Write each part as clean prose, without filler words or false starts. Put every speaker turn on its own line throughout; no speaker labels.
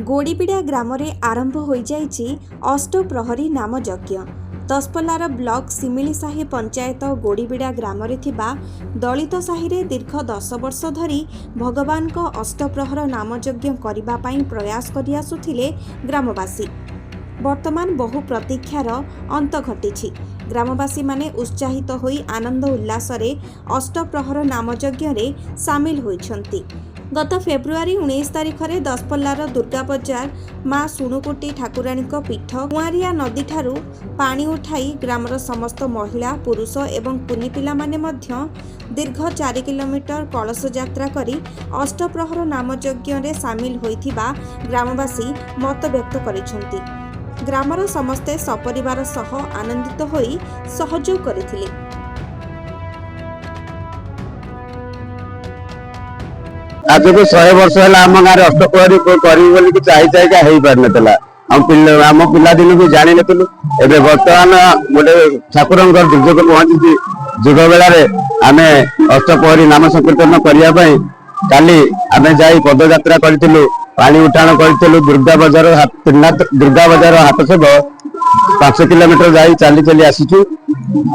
गोड़ीबिड़ा ग्राम आरंभ हो जाइछि अष्टप्रहरी नाम यज्ञ। दसपल्लार ब्लॉक सिमिलीसाही पंचायत गोड़ीबिड़ा ग्राम दलित साही रे दीर्घ 10 वर्ष धरी भगवान को अष्टप्रहर नाम यज्ञ करबा पई प्रयास करि आसुथिले ग्रामवासी। वर्तमान बहु प्रतीक्षार अंत घटिछि। ग्रामवासी माने उत्साहित होई आनंद उल्लास रे अष्टप्रहर नाम यज्ञ रे सामिल होइछन्ति। गत फेब्रुआरी 19 तारिख रे दसपल्लार दुर्गा बजार माँ सुणुकुटी ठाकुराणी पीठ कुआरिया नदी ठारू पानी उठाई ग्रामर समस्त महिला पुरुष एवं कुनी पिला माने मध्य दीर्घ 4 किलोमीटर कलश यात्रा करी अष्टप्रहर नाम यज्ञ रे सामिल होइथिबा ग्रामवासी मत व्यक्त करिसंति। ग्रामर समस्ते सपरिवार सह आनंदित होई सहयोग करिथिले।
आज को 100 वर्ष है आम गाँव अष्टप्रहरी कर चाहिए हो पार ना आम पिला दिन भी जानी नु ए बर्तमान गोटे ठाकुर दुर्योग पहुंची जुग बेला आम अष्टप्रहरी नाम संकीर्तन करने काली आम जा पदयात्रा करूँ पानी उठाण करूँ दुर्गा बजार हाथ सब 5 किलोमीटर जा चली चली आसीचु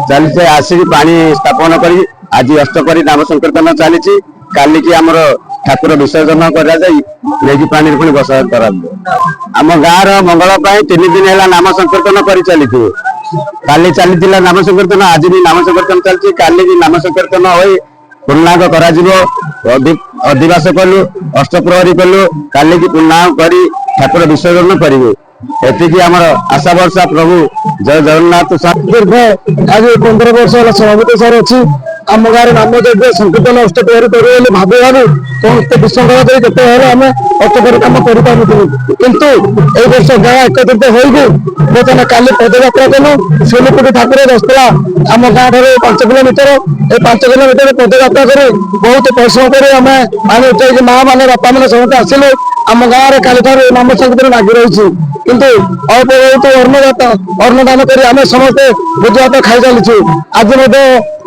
चली आसिक पानी स्थापन कर आज अष्टप्रहरी नाम संकीर्तन चली काली की आमर ठाकुर विसर्जन कर पानी पुणी बसा कर आम गाँव मंगल 3 दिन है नाम संकीर्तन कर चली काली चली नाम संकीर्तन आज भी नाम संकीर्तन चलती काली भी नाम संकीर्तन हो पूर्णांग अधिवास कलु अष्टप्रहरी कलु काली की पूर्णांग कर ठाकुर विसर्जन करेंगे एति आमर आशा वर्षा प्रभु जय जगन्नाथ दीर्घ आज 15 वर्ष सभापति सार अच्छी आम गाँव नाम यज्ञ संकीर्तन अष्टप्रहरी कर भाभी समस्त विशृंखला करते आम अष्टप्रहरी कम कर किंतु ए वर्ष गाँ एकत्रित हो बर्तमान काली पदयात्रा कलु सुणुकुटी ठाकुर दसपल्ला आम गाँव ठार 5 किलोमीटर ए 5 किलोमीटर पदयात्रा कर बहुत परिश्रम कर आम पानी उठाई माँ मैंने बापा मैंने समस्त आसिले आम गाँव में काली ठार नाम संकीर्तन लागू रही किंतु अल्प बहुत अन्नदान कर आम समस्ते भोज भात खाई चलु आज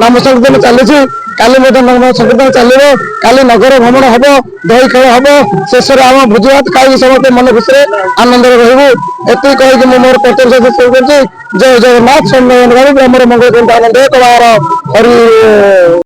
नाम संकीर्तन चली काली नाम संकीर्तन चलो काली नगर भ्रमण हम दही खेल हम शेष आम भोज भात खाई समस्त मन खुशी आनंद रही एति कहीकि मोर प्रत्यक्ष जय जगन्नाथ ब्रह्म मंगल आनंद कबार हरि।